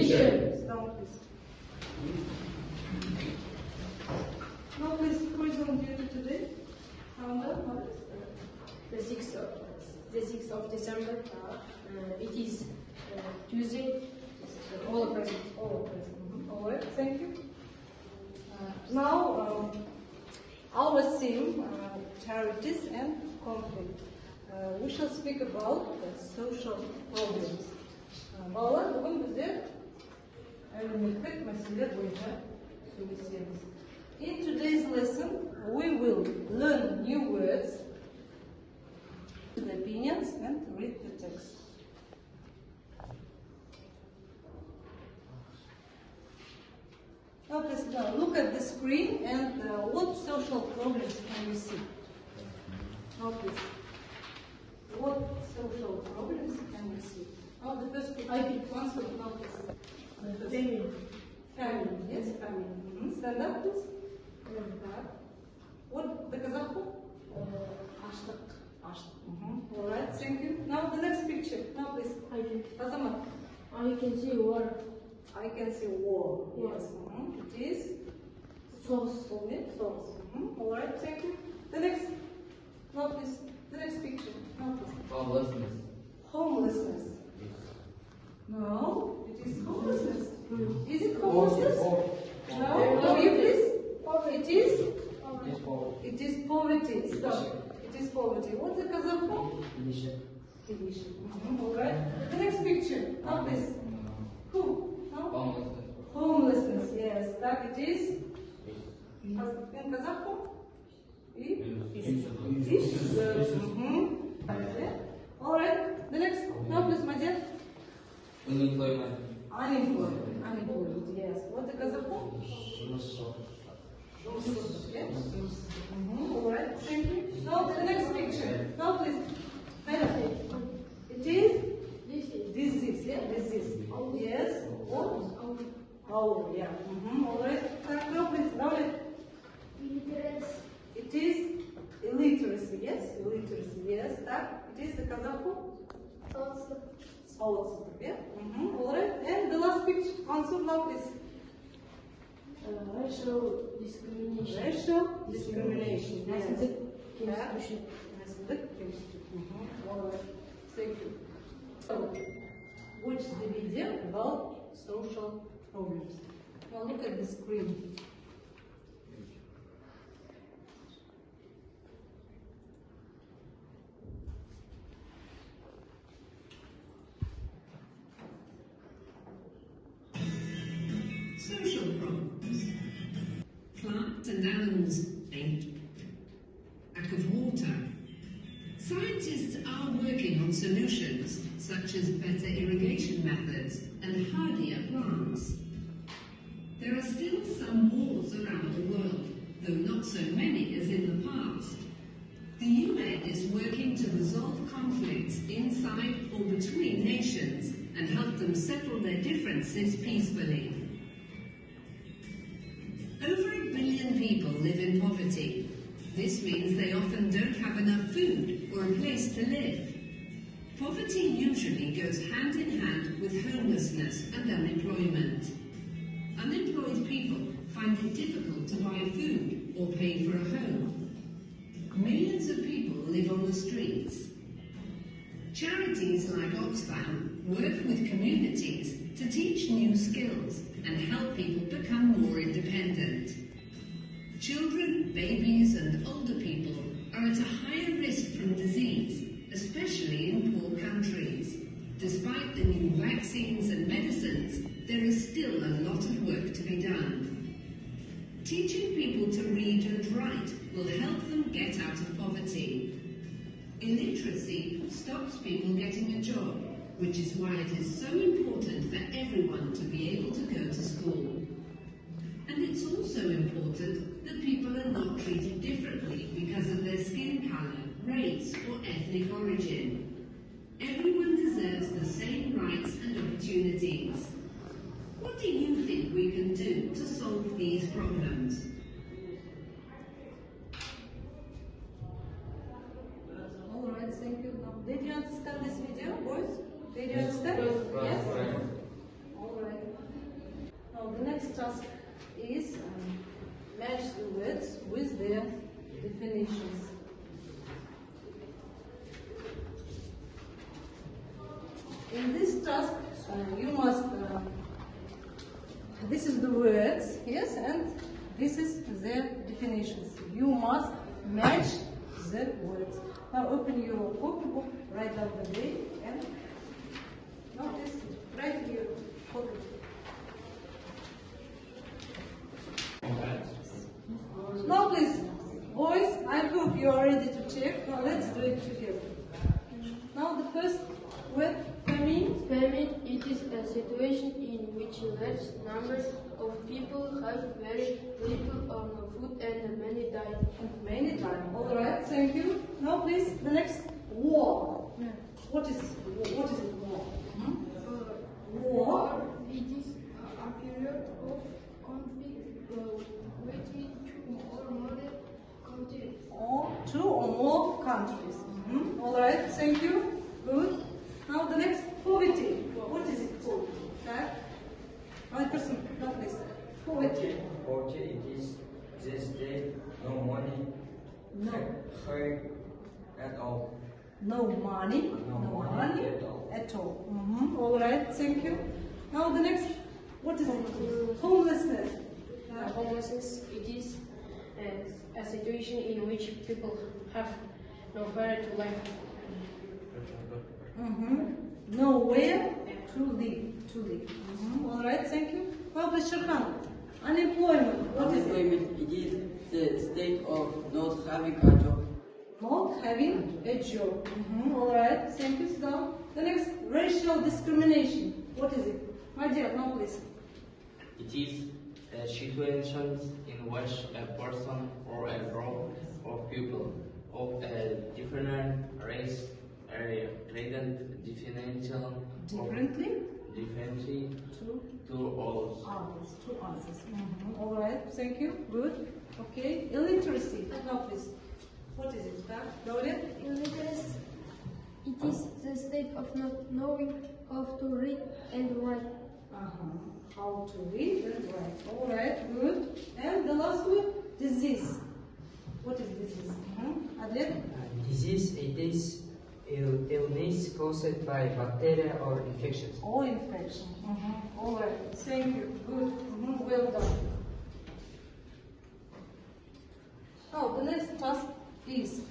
mission. Sit down, please. Now, please, who is on duty today? The 6th of December. It is Tuesday. All present. All present. All right, thank you. Now, our theme, charities and conflict. We shall speak about social problems. Балалар, бүгін біздер әлеуметтік мәселелер бойынша сөйлесеміз. In today's lesson, we will learn new words, the opinions, and read the text. Now, please look at the screen and what social problems can we see? Now, please, what social problems can we see? Now, the first answer, now, please. Family, yes, family. Stand up, please. What, the Kazakh? Аштық. All right, thank you. Now, the next picture. Now, please. Azamat. I can see war. I can see war. Yes. It is Source. Source. All right, thank you. The next. Now, please. The next picture. Now, please. Homelessness. Homelessness. No, it is homelessness. Is it homelessness? No. No, you please. It is. It is poverty. Stop. It is poverty. What's the Kazakh form? Division. All right. The next picture. Now, please. Who? No? Homelessness. Yes. That it is. In Kazakh form? All right. The next. Now, please, Madyan. Unemployment. Unemployed. Yes. What's the Kazakh form? Yes. All right. Thank you. Now, the next picture. Now, please. It is disease. Yeah, disease. Yes. What? Oh, yeah. All right. Now, please. Now, it is illiteracy. Yes. Illiteracy. Yes. That it is the Kazakh form. Yeah. All right. And the last picture. Answer now, please. Racial discrimination. Racial discrimination. Yes. All right. Thank you. So, watch the video about social problems. Now look at the screen. Social problems. Plants and animals faint. Lack of water. Scientists are working on solutions such as better irrigation methods and hardier plants. There are still some wars around the world, though not so many as in the past. The UN is working to resolve conflicts inside or between nations and help them settle their differences peacefully. Over 1 billion people live in poverty. This means they often don't have enough food or a place to live. Poverty usually goes hand in hand with homelessness and unemployment. Unemployed people find it difficult to buy food or pay for a home. Millions of people live on the streets. Charities like Oxfam work with communities to teach new skills and help people become more independent. Children, babies and older people are at a higher risk from disease, especially in poor countries. Despite the new vaccines and medicines, there is still a lot of work to be done. Teaching people to read and write will help them get out of poverty. Illiteracy stops people getting a job, which is why it is so important for everyone to be able to go to school. And it's also important that people are not treated differently because of their skin color, race, or ethnic origin. Everyone deserves the same rights and opportunities. What do you think we can do to solve these problems? All right, thank you. Now, did you understand this video, boys? Did you understand? Yes? All right. in this task, you must, this is the words, yes, and this is the definitions. You must match the words. Now open your copybook, write down the date, and notice, write your copybook. Now please, boys, I hope you are ready to check. Now let's do it together. Now the first word, famine. Famine, it is a situation in which large numbers of people have very little or no food and many die. Many times. All right, thank you. Now please, the next, war. What is it, war? War. It is a period of conflict between two or more countries. Or two or more countries. All right, thank you. Good. Now the next, poverty. What is it called? Right person, no please. Poverty. Poverty, it is this day, no money, No. food at all. No money. No money at all. At all. All right, thank you. Now the next, what is it? Homelessness. Homelessness, it is a situation in which people have nowhere to live. Nowhere to live. All right, thank you. Now please, Shirkan. Unemployment. What is it? Unemployment, it is the state of not having a job. Not having a job. All right, thank you. Sit down. The next, racial discrimination. What is it? My dear, now please. It is situations in which a person or a group of people of a different race are treated differently to others. Others. All right, thank you. Good. Okay, illiteracy. Now please. What is it? Gloria? Illiteracy, it is the state of not knowing how to read and write. How to read and write. All right, good. And the last one, disease. What is disease? Adler? Disease, it is illness caused by bacteria or infections. Or infection. All right, thank you. Good. Well done. Now, the next task is,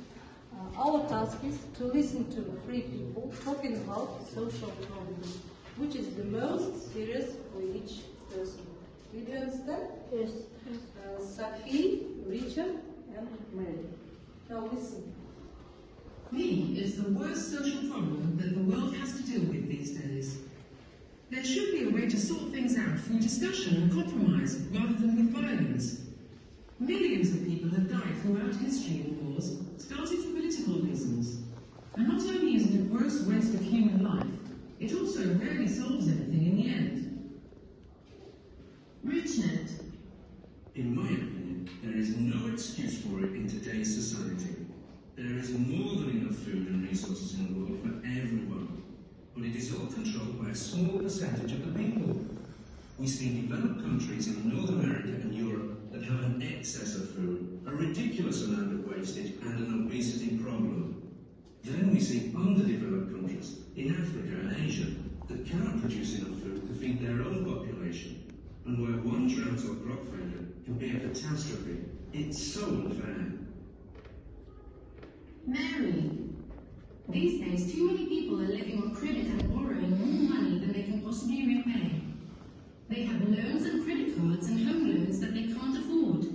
our task is to listen to three people talking about social problems, which is the most serious for each person. Did you understand? Yes. Sophie, Richard, and Mary. Now listen. Fleeing is the worst social problem that the world has to deal with these days. There should be a way to sort things out through discussion and compromise rather than with violence. Millions of people have died throughout history in wars, starting for political reasons. And not only is it a gross waste of human life, it also rarely solves anything in the end. Richard. In my opinion, there is no excuse for it in today's society. There is more than enough food and resources in the world for everyone, but it is all controlled by a small percentage of the people. We see developed countries in North America and Europe that have an excess of food, a ridiculous amount of wastage, and an obesity problem. Then we see underdeveloped countries in Africa and Asia that cannot produce enough food to feed their own population, and where one drought or crop failure can be a catastrophe. It's so unfair. Mary. These days, too many people are living on credit and borrowing more money than they can possibly repay. They have loans and credit cards and home loans that they can't afford.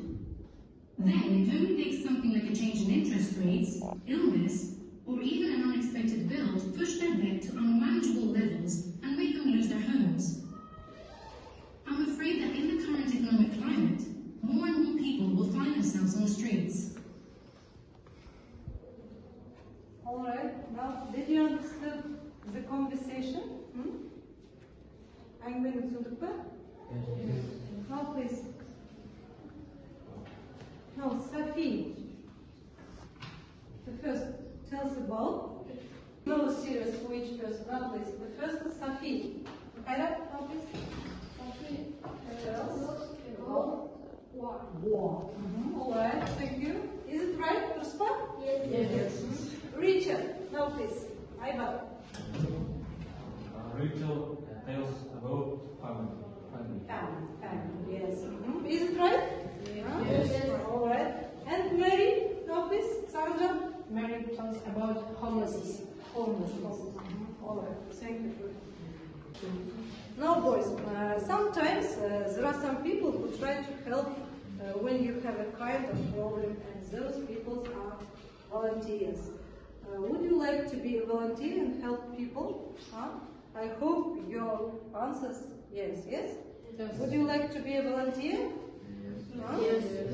Then, it only takes something like a change in interest rates, illness, or even an unexpected bill to push their debt to unmanageable levels and make them lose their homes. I'm afraid that in the current economic climate, more and more people will find themselves on the streets. All right, now did you understand the conversation? Әңгімені түсіндік пе? Now please. Now Sophie. The first tells about no serious for each person. Now please. The first is Sophie. Kayra, now please. Sophie tells about war. All right, thank you. Is it right to respond? Yes. Richard, now please. Ivan. Rachel tells about family. Family, yes. Is it right? Yes. All right. And Mary, no please, Sandra? Mary tells about homelessness. All right, thank you. Now boys, sometimes there are some people who try to help when you have a kind of problem, and those people are volunteers. Would you like to be a volunteer and help people? I hope your answers yes. Would you like to be a volunteer?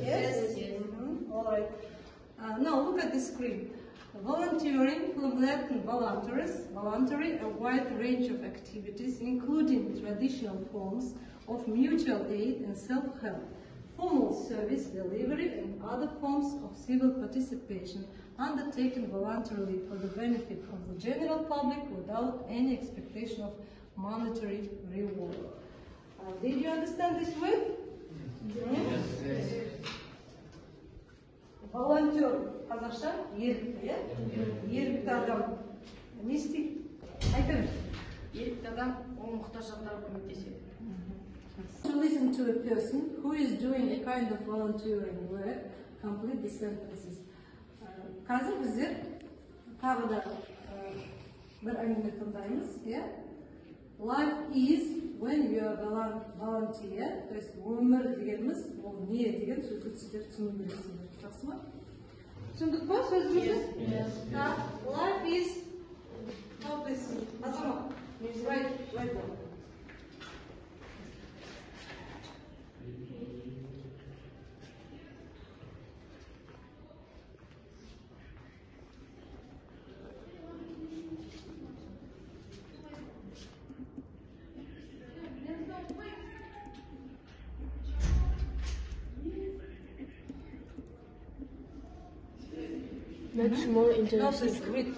Yes. All right. Now look at the screen. Volunteering voluntary a wide range of activities, including traditional forms of mutual aid and self-help, formal service delivery, and other forms of civil participation undertaken voluntarily for the benefit of the general public without any expectation of monetary reward. Did you understand this word? Yes. Волонтер, қазақша ерікті, иә? Ерікті адам не істейді? Айтыңыз. Ерікті адам ол мұқтаж жандарға көмектеседі. To listen to a person who is doing a kind of volunteering work, complete the sentences. Қазір біздер тағы да бір әңгіме тыңдаймыз, иә? Life is when you are volunteer, то есть өмір дегеніміз, ол не деген сөзді сіздер түсіну керексіздер. Жақсы ма? Түсіндік па сөзімізді? Life is, how this, Азамат, right now. Much more interesting.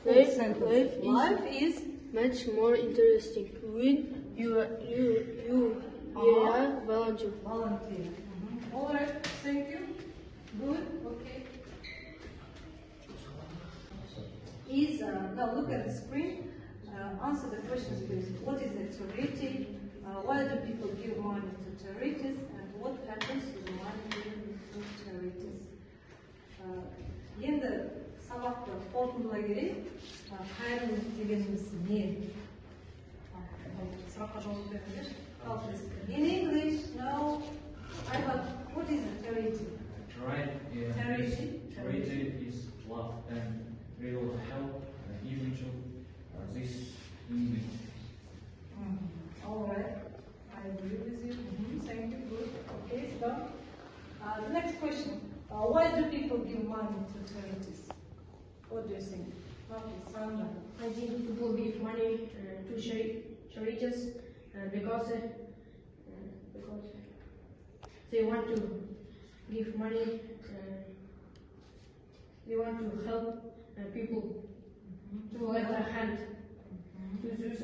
Life is much more interesting when you are volunteer. All right, thank you. Good, okay. Is now look at the screen. Answer the questions, please. What is a charity? Why do people give money to charities? And what happens to the money given to charities? Енді сабақты қорытындылай келейік. Қайырымдылық дегеніміз не? Сұраққа жауап беріңіздерші. In English, now, what is a charity? Charity is love, and we will help even to this need. All right, I agree with you. Thank you. Good. Okay, stop. The next question. Why do people give money to charities? What do you think? Sandra. I think people give money to charities because they want to give money. They want to help people to lend a hand to those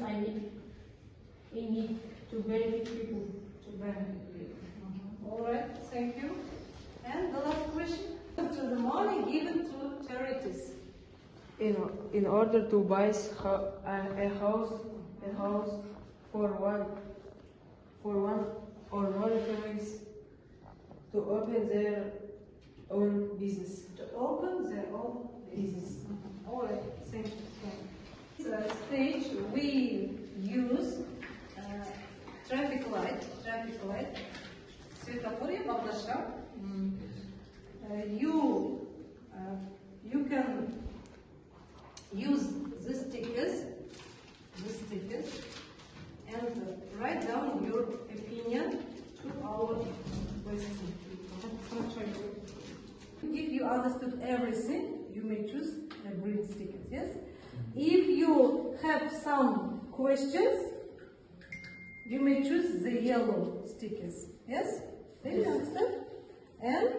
in need to benefit people. All right, thank you. And the last question, to the money given to charities. In order to buy a house for one or more families to open their own business. To open their own business. All right, thank you. This stage we use traffic light. Светофория, бағдарша. You can use these stickers and write down your opinion to our question. If you understood everything, you may choose a green sticker, yes? If you have some questions, you may choose the yellow stickers, yes? Did you understand? And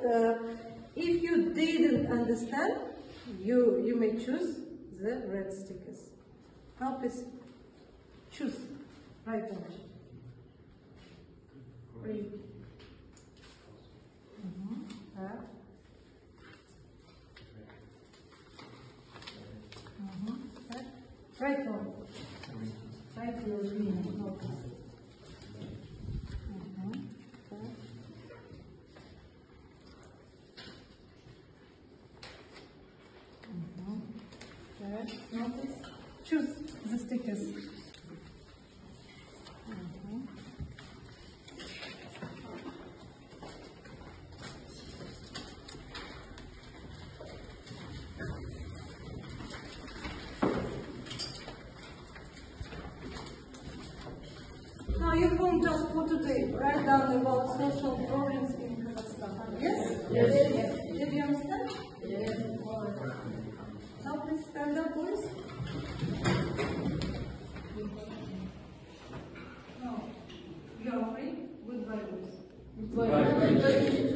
if you didn't understand, you may choose the red stickers. Now please choose. Right now. Green. Right now. Write your meaning. Notice. Notice. Choose the stickers. Now you won't just for today write down about social problems in Kazakhstan. Yes? Yes. Did you understand? Yes. Now please stand up, please. Now, you are free. Goodbye, please. Goodbye.